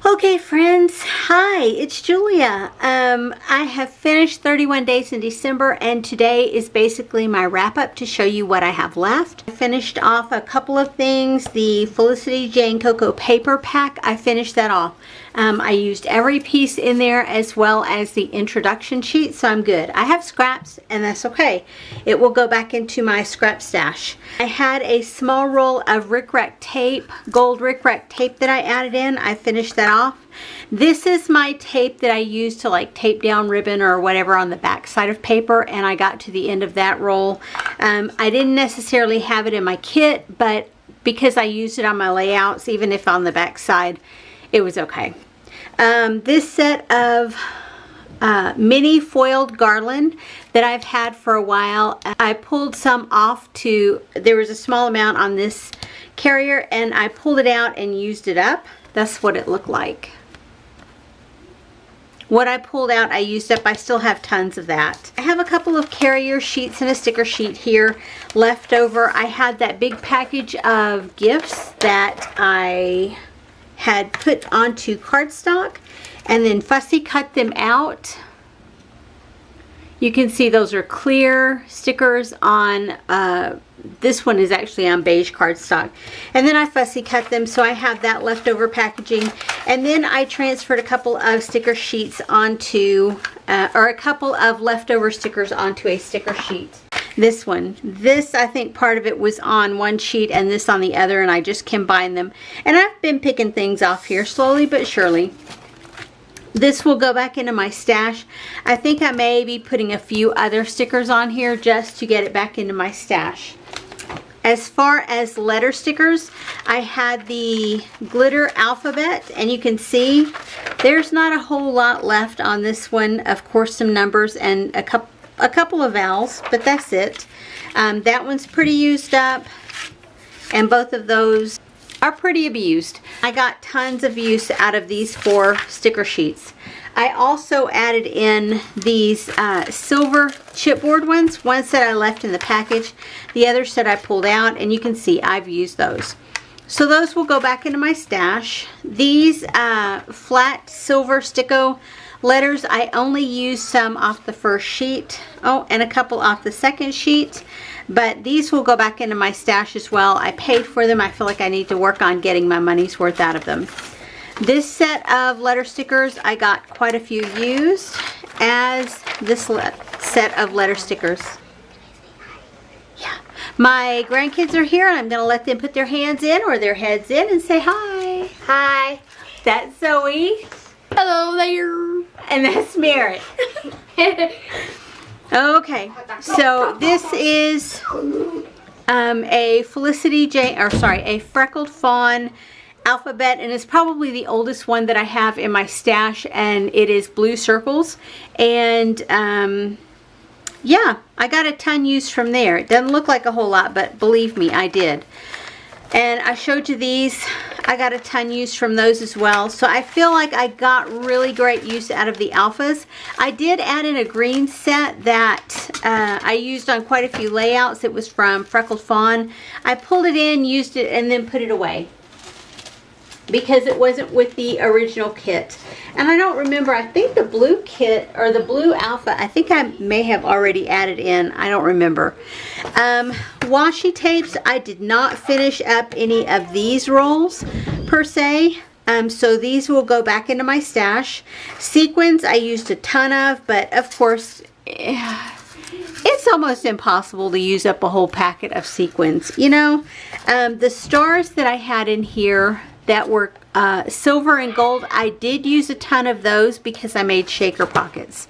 Okay friends, hi, it's Julia. I have finished 31 days in December and today is basically my wrap up to show you what I have left. I finished off a couple of things. The Felicity Jane Cocoa paper pack, I finished that off. I used every piece in there as well as the introduction sheet, so I'm good. I have scraps and that's okay. It will go back into my scrap stash. I had a small roll of Rick Rack tape, gold Rick Rack tape that I added in. I finished that off. This is my tape that I use to like tape down ribbon or whatever on the back side of paper, and I got to the end of that roll. I didn't necessarily have it in my kit, but because I used it on my layouts, even if on the back side, it was okay. This set of mini foiled garland that I've had for a while, I pulled some off there was a small amount on this carrier and I pulled it out and used it up. That's what it looked like. What I pulled out, I used up. I still have tons of that. I have a couple of carrier sheets and a sticker sheet here left over. I had that big package of gifts that I had put onto cardstock and then fussy cut them out. You can see those are clear stickers on, this one is actually on beige cardstock. And then I fussy cut them, so I have that leftover packaging. And then I transferred a couple of sticker sheets onto, or a couple of leftover stickers onto a sticker sheet. This one, I think part of it was on one sheet and this on the other, and I just combined them. And I've been picking things off here slowly but surely. This will go back into my stash. I think I may be putting a few other stickers on here just to get it back into my stash. As far as letter stickers, I had the glitter alphabet, and you can see there's not a whole lot left on this one. Of course, some numbers and a couple of vowels, but that's it. That one's pretty used up, and both of those are pretty abused. I got tons of use out of these 4 sticker sheets. I also added in these silver chipboard ones that I left in the package. The others that I pulled out, and you can see I've used those. So those will go back into my stash. These flat silver sticko letters, I only used some off the first sheet. Oh, and a couple off the second sheet. But these will go back into my stash as well. I paid for them. I feel like I need to work on getting my money's worth out of them. This set of letter stickers, I got quite a few used as this set of letter stickers. Yeah. My grandkids are here and I'm going to let them put their hands in or their heads in and say hi. Hi. That's Zoe. Hello there. And that's Merritt. Okay, so this is a Felicity Jane, or sorry, a Freckled Fawn alphabet, and it's probably the oldest one that I have in my stash, and it is blue circles. And yeah, I got a ton used from there. It doesn't look like a whole lot, but believe me, I did. And I showed you these. I got a ton used from those as well. So I feel like I got really great use out of the alphas. I did add in a green set that I used on quite a few layouts. It was from Freckled Fawn. I pulled it in, used it, and then put it away because it wasn't with the original kit. And I don't remember, I think the blue kit, or the blue alpha, I think I may have already added in. I don't remember. Washi tapes, I did not finish up any of these rolls per se. So these will go back into my stash. Sequins, I used a ton of, but of course, it's almost impossible to use up a whole packet of sequins, you know. The stars that I had in here that were silver and gold, I did use a ton of those because I made shaker pockets.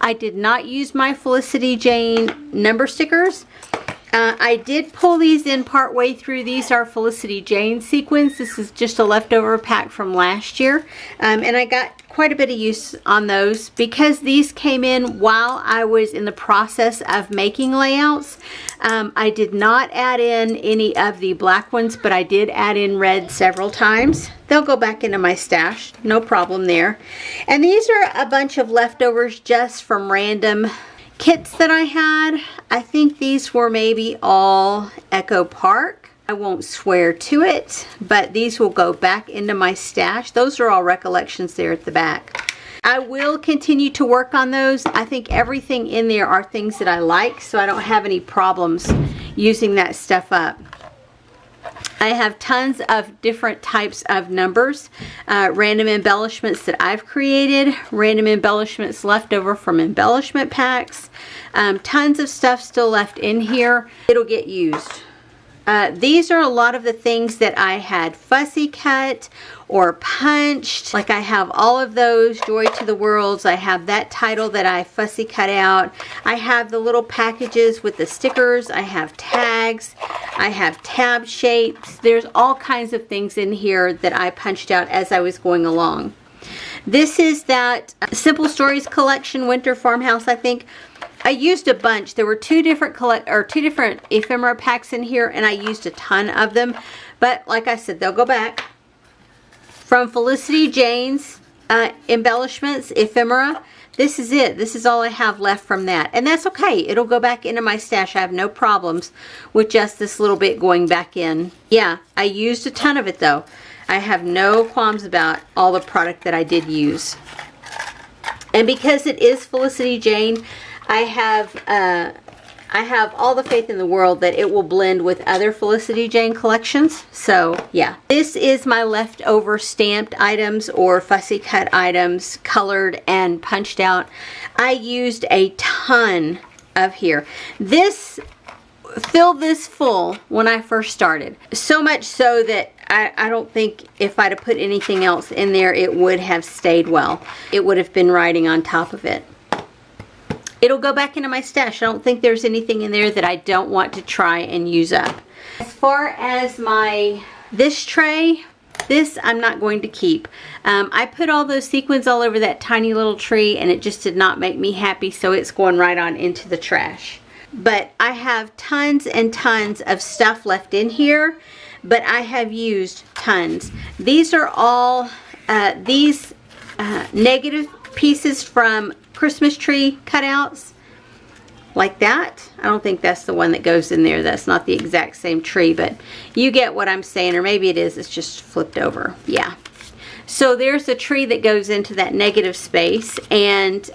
I did not use my Felicity Jane number stickers. I did pull these in part way through. These are Felicity Jane sequins. This is just a leftover pack from last year. And I got quite a bit of use on those because these came in while I was in the process of making layouts. I did not add in any of the black ones, but I did add in red several times. They'll go back into my stash, no problem there. And these are a bunch of leftovers just from random kits that I had. I think these were maybe all Echo Park. I won't swear to it, but these will go back into my stash. Those are all recollections there at the back. I will continue to work on those. I think everything in there are things that I like, so I don't have any problems using that stuff up. I have tons of different types of numbers, random embellishments that I've created, random embellishments left over from embellishment packs, tons of stuff still left in here. It'll get used. These are a lot of the things that I had fussy cut or punched. Like I have all of those, Joy to the Worlds. I have that title that I fussy cut out. I have the little packages with the stickers. I have tags. I have tab shapes. There's all kinds of things in here that I punched out as I was going along. This is that Simple Stories collection, Winter Farmhouse, I think. I used a bunch. There were two different ephemera packs in here, and I used a ton of them. But like I said, they'll go back. From Felicity Jane's embellishments, ephemera. This is it. This is all I have left from that. And that's okay. It'll go back into my stash. I have no problems with just this little bit going back in. Yeah, I used a ton of it though. I have no qualms about all the product that I did use. And because it is Felicity Jane, I have all the faith in the world that it will blend with other Felicity Jane collections. So yeah, this is my leftover stamped items or fussy cut items, colored and punched out. I used a ton of here. This filled this full when I first started. So much so that I don't think if I'd have put anything else in there, it would have stayed well. It would have been riding on top of it. It'll go back into my stash. I don't think there's anything in there that I don't want to try and use up. As far as this tray, this I'm not going to keep. I put all those sequins all over that tiny little tree and it just did not make me happy, so it's going right on into the trash. But I have tons and tons of stuff left in here, but I have used tons. These are all negative pieces from Christmas tree cutouts like that. I don't think that's the one that goes in there. That's not the exact same tree, but you get what I'm saying, or maybe it is. It's just flipped over. Yeah. So there's a tree that goes into that negative space, and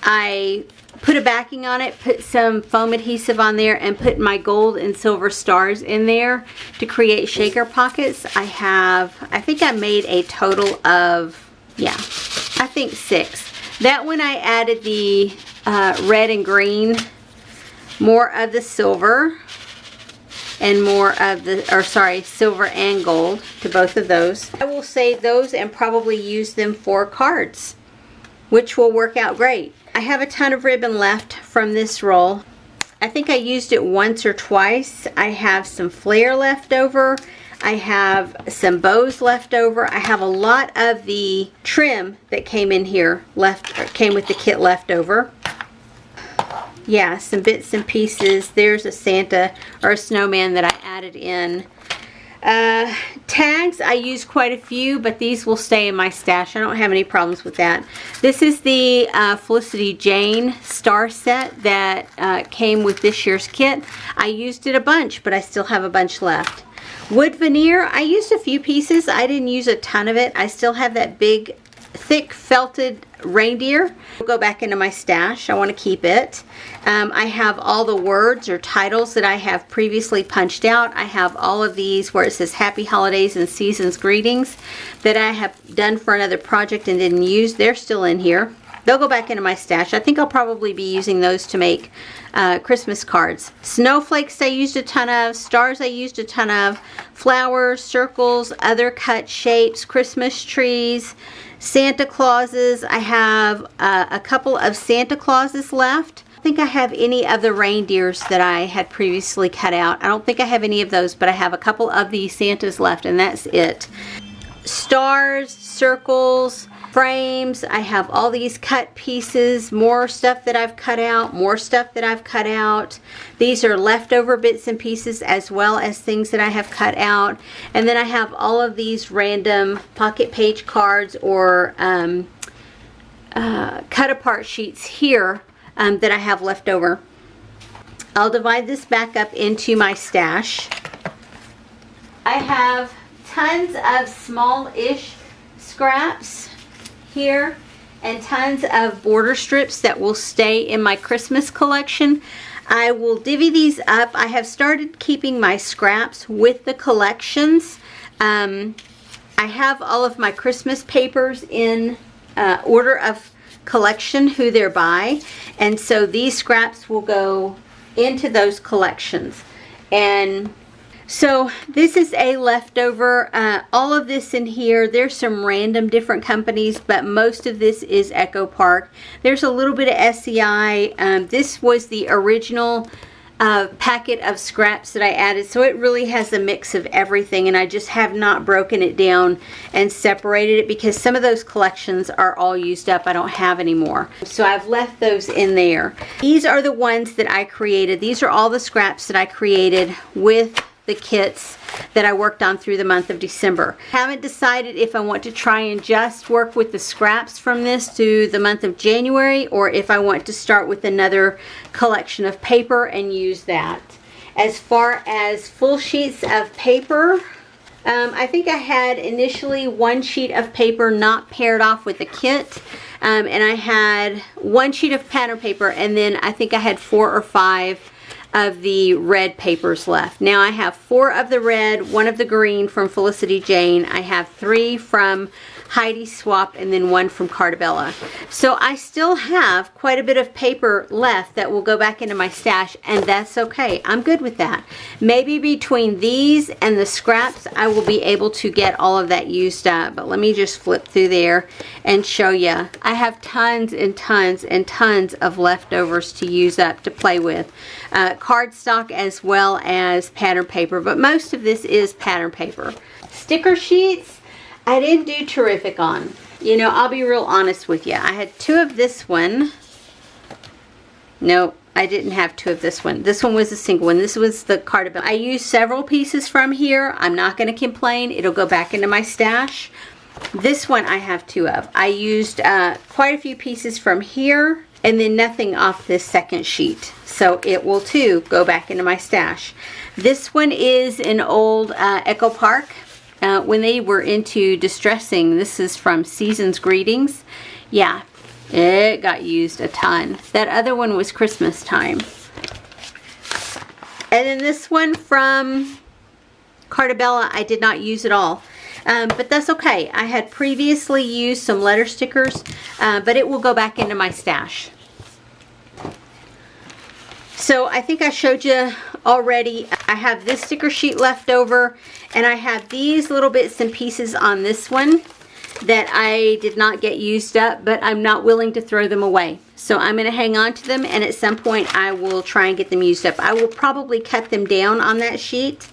I put a backing on it, put some foam adhesive on there, and put my gold and silver stars in there to create shaker pockets. I think I made a total of, yeah, I think 6. That one I added the red and green, more of the silver, and more of the, or sorry, silver and gold to both of those. I will save those and probably use them for cards, which will work out great. I have a ton of ribbon left from this roll. I think I used it once or twice. I have some flare left over. I have some bows left over. I have a lot of the trim that came in here came with the kit left over. Yeah, some bits and pieces. There's a Santa or a snowman that I added in. Tags, I use quite a few, but these will stay in my stash. I don't have any problems with that. This is the Felicity Jane star set that came with this year's kit. I used it a bunch, but I still have a bunch left. Wood veneer, I used a few pieces. I didn't use a ton of it. I still have that big, thick felted reindeer. It'll go back into my stash. I want to keep it. I have all the words or titles that I have previously punched out. I have all of these where it says Happy Holidays and Season's Greetings that I have done for another project and didn't use. They're still in here. They'll go back into my stash. I think I'll probably be using those to make Christmas cards. Snowflakes I used a ton of. Stars I used a ton of. Flowers, circles, other cut shapes, Christmas trees, Santa Clauses. I have a couple of Santa Clauses left. I don't think I have any of the reindeers that I had previously cut out. I don't think I have any of those, but I have a couple of the Santas left, and that's it. Stars, circles, frames. I have all these cut pieces, more stuff that I've cut out, more stuff that I've cut out. These are leftover bits and pieces as well as things that I have cut out. And then I have all of these random pocket page cards or cut apart sheets here that I have left over. I'll divide this back up into my stash. I have tons of small-ish scraps here and tons of border strips that will stay in my Christmas collection. I will divvy these up. I have started keeping my scraps with the collections. I have all of my Christmas papers in order of collection, who they're by, and so these scraps will go into those collections. And so this is a leftover. All of this in here, there's some random different companies, but most of this is Echo Park. There's a little bit of SEI. This was the original packet of scraps that I added, so it really has a mix of everything, and I just have not broken it down and separated it because some of those collections are all used up. I don't have any more, so I've left those in there. These are the ones that I created. These are all the scraps that I created with the kits that I worked on through the month of December. Haven't decided if I want to try and just work with the scraps from this through the month of January, or if I want to start with another collection of paper and use that. As far as full sheets of paper, I think I had initially one sheet of paper not paired off with the kit, and I had one sheet of pattern paper, and then I think I had 4 or 5 of the red papers left. Now I have 4 of the red, 1 of the green from Felicity Jane. I have 3 from Heidi Swap, and then 1 from Cartabella. So I still have quite a bit of paper left that will go back into my stash, and that's okay. I'm good with that. Maybe between these and the scraps I will be able to get all of that used up, but let me just flip through there and show you. I have tons and tons and tons of leftovers to use up, to play with. Cardstock as well as pattern paper, but most of this is pattern paper. Sticker sheets I didn't do terrific on. You know, I'll be real honest with you. I had 2 of this one. No, I didn't have 2 of this one. This one was a single one. This was the Cartabella. I used several pieces from here. I'm not going to complain. It'll go back into my stash. This one I have 2 of. I used quite a few pieces from here and then nothing off this second sheet. So it will too go back into my stash. This one is an old Echo Park. When they were into distressing. This is from Season's Greetings. Yeah, it got used a ton. That other one was Christmas time. And then this one from Cartabella I did not use at all. But that's okay. I had previously used some letter stickers, but it will go back into my stash. So I think I showed you already. I have this sticker sheet left over, and I have these little bits and pieces on this one that I did not get used up, but I'm not willing to throw them away. So I'm going to hang on to them, and at some point I will try and get them used up. I will probably cut them down on that sheet.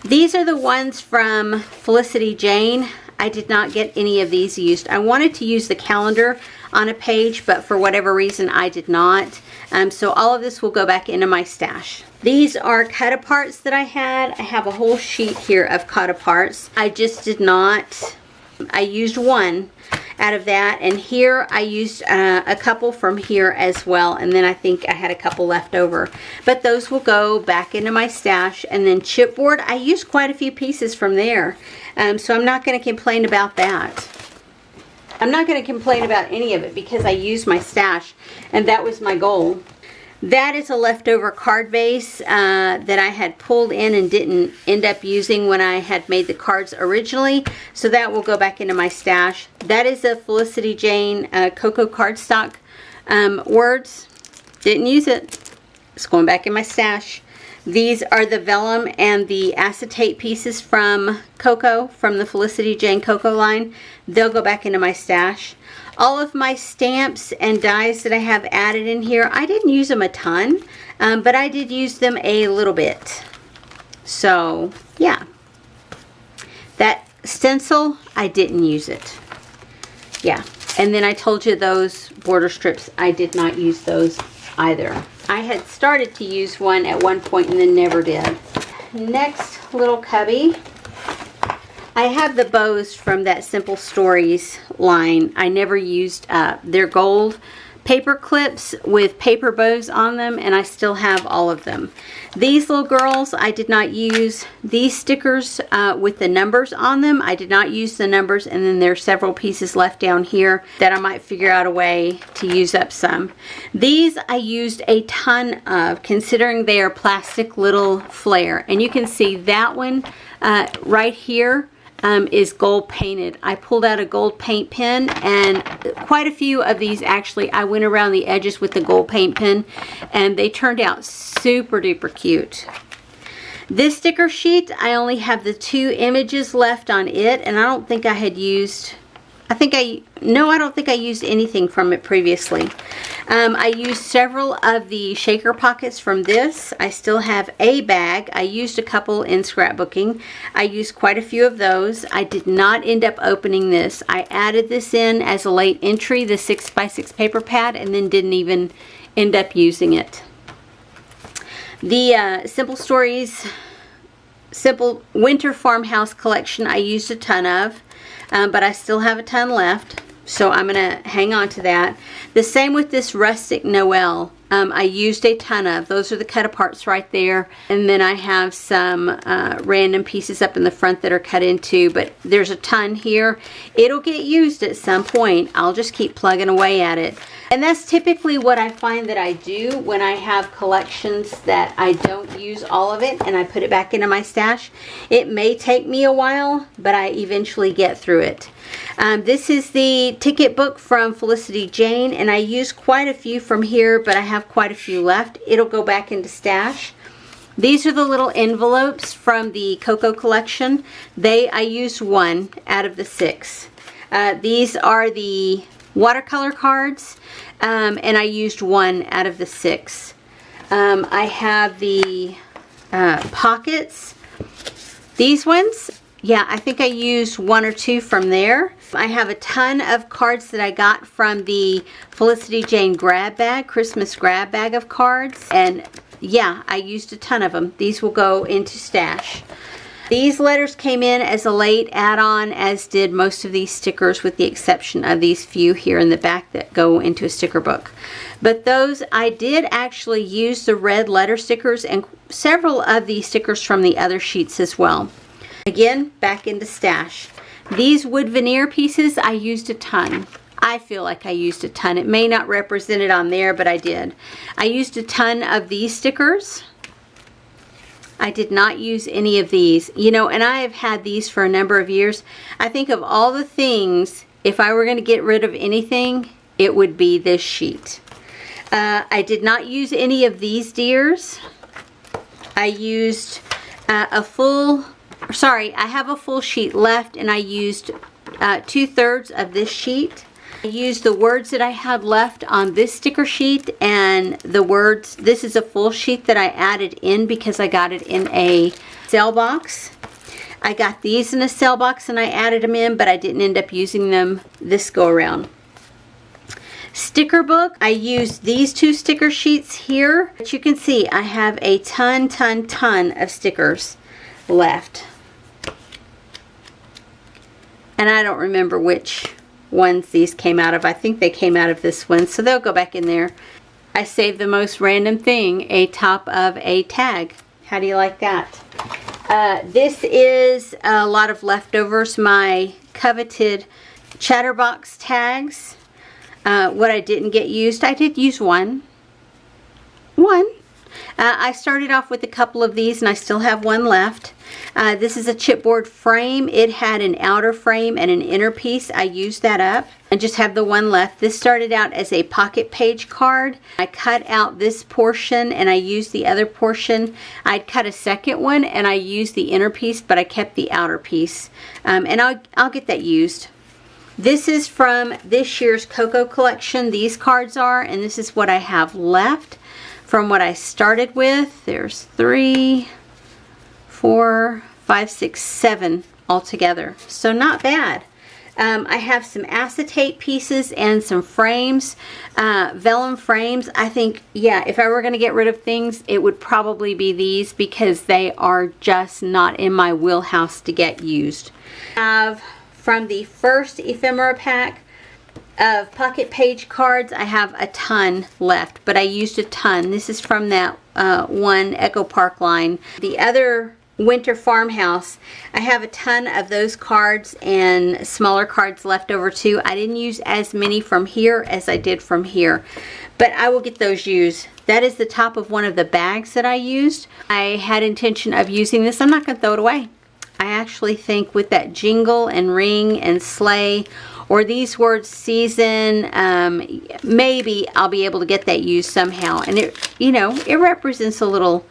These are the ones from Felicity Jane. I did not get any of these used. I wanted to use the calendar on a page, but for whatever reason I did not. So all of this will go back into my stash. These are cut aparts that I had. I have a whole sheet here of cut aparts. I just did not. I used 1 out of that, and here I used a couple from here as well, and then I think I had a couple left over. But those will go back into my stash. And then chipboard, I used quite a few pieces from there, so I'm not going to complain about that. I'm not going to complain about any of it because I used my stash, and that was my goal. That is a leftover card base that I had pulled in and didn't end up using when I had made the cards originally. So that will go back into my stash. That is a Felicity Jane Cocoa cardstock words. Didn't use it. It's going back in my stash. These are the vellum and the acetate pieces from Cocoa, from the Felicity Jane Cocoa line. They'll go back into my stash. All of my stamps and dies that I have added in here, I didn't use them a ton, but I did use them a little bit. So, yeah. That stencil, I didn't use it. Yeah. And then I told you those border strips, I did not use those either. I had started to use one at one point and then never did. Next little cubby. I have the bows from that Simple Stories line. I never used they're gold paper clips with paper bows on them, and I still have all of them. These little girls, I did not use these stickers with the numbers on them. I did not use the numbers, and then there's several pieces left down here that I might figure out a way to use up some. These I used a ton of, considering they are plastic little flare, and you can see that one right here is gold painted. I pulled out a gold paint pen, and quite a few of these actually I went around the edges with the gold paint pen, and they turned out super duper cute. This sticker sheet, I only have the 2 images left on it, and I don't think I had used, I don't think I used anything from it previously. I used several of the shaker pockets from this. I still have a bag. I used a couple in scrapbooking. I used quite a few of those. I did not end up opening this. I added this in as a late entry, the 6x6 paper pad, and then didn't even end up using it. The Simple Stories Simple Winter Farmhouse collection I used a ton of, but I still have a ton left. So I'm going to hang on to that. The same with this Rustic Noel. I used a ton of. Those are the cut aparts right there. And then I have some random pieces up in the front that are cut into. But there's a ton here. It'll get used at some point. I'll just keep plugging away at it. And that's typically what I find that I do when I have collections that I don't use all of it and I put it back into my stash. It may take me a while, but I eventually get through it. This is the ticket book from Felicity Jane, and I used quite a few from here, but I have quite a few left. It'll go back into stash. These are the little envelopes from the Coco collection. I used 1 out of the 6. These are the watercolor cards, and I used 1 out of the 6. I have the pockets. These ones, yeah, I think I used 1 or 2 from there. I have a ton of cards that I got from the Felicity Jane grab bag, Christmas grab bag of cards. And yeah, I used a ton of them. These will go into stash. These letters came in as a late add-on, as did most of these stickers, with the exception of these few here in the back that go into a sticker book. But those, I did actually use the red letter stickers and several of these stickers from the other sheets as well. Again, back into stash. These wood veneer pieces, I used a ton. I feel like I used a ton. It may not represent it on there, but I did. I used a ton of these stickers. I did not use any of these. You know, and I have had these for a number of years. I think of all the things, if I were going to get rid of anything, it would be this sheet. I did not use any of these deers. I used I have a full sheet left, and I used 2/3 of this sheet. I used the words that I had left on this sticker sheet, and the words, this is a full sheet that I added in because I got it in a cell box. I got these in a cell box and I added them in, but I didn't end up using them this go around. Sticker book, I used these 2 sticker sheets here, but you can see I have a ton of stickers left. And I don't remember which ones these came out of. I think they came out of this one, so they'll go back in there. I saved the most random thing, a top of a tag. How do you like that? This is a lot of leftovers, my coveted Chatterbox tags. What I didn't get used, I did use one. I started off with a couple of these, and I still have 1 left. This is a chipboard frame. It had an outer frame and an inner piece. I used that up and just have the 1 left. This started out as a pocket page card. I cut out this portion and I used the other portion. I'd cut a second one and I used the inner piece, but I kept the outer piece. And I'll get that used. This is from this year's Coco collection. These cards are, and this is what I have left from what I started with. There's 3, 4, 5, 6, 7 altogether. So not bad. I have some acetate pieces and some frames, vellum frames. I think, yeah, if I were going to get rid of things, it would probably be these because they are just not in my wheelhouse to get used. I have from the first ephemera pack of Pocket Page cards. I have a ton left, but I used a ton. This is from that one Echo Park line. The other Winter Farmhouse, I have a ton of those cards and smaller cards left over too. I didn't use as many from here as I did from here, but I will get those used. That is the top of one of the bags that I used. I had intention of using this. I'm not going to throw it away. I actually think with that jingle and ring and sleigh, or these words season, maybe I'll be able to get that used somehow. And it, you know, it represents a little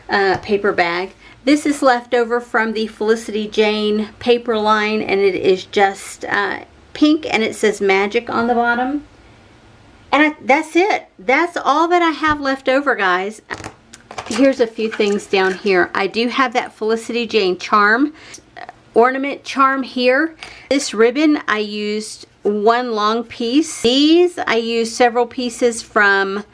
paper bag. This is leftover from the Felicity Jane paper line, and it is just pink, and it says magic on the bottom. And that's it. That's all that I have left over, guys. Here's a few things down here. I do have that Felicity Jane charm, ornament charm here. This ribbon, I used one long piece. These, I used several pieces from,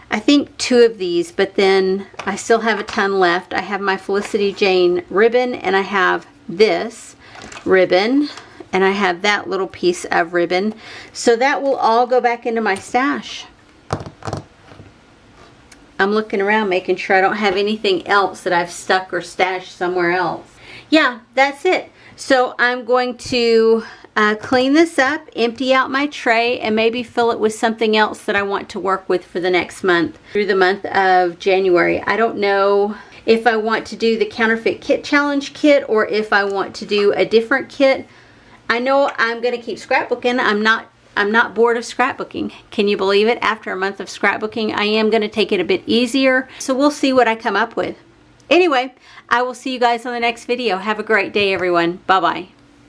I think 2 of these, but then I still have a ton left. I have my Felicity Jane ribbon, and I have this ribbon, and I have that little piece of ribbon. So that will all go back into my stash. I'm looking around making sure I don't have anything else that I've stuck or stashed somewhere else. Yeah, that's it. So I'm going to clean this up, empty out my tray, and maybe fill it with something else that I want to work with for the next month, through the month of January. I don't know if I want to do the Counterfeit Kit Challenge kit or if I want to do a different kit. I know I'm going to keep scrapbooking. I'm not bored of scrapbooking. Can you believe it? After a month of scrapbooking, I am going to take it a bit easier. So we'll see what I come up with. Anyway, I will see you guys on the next video. Have a great day, everyone. Bye-bye.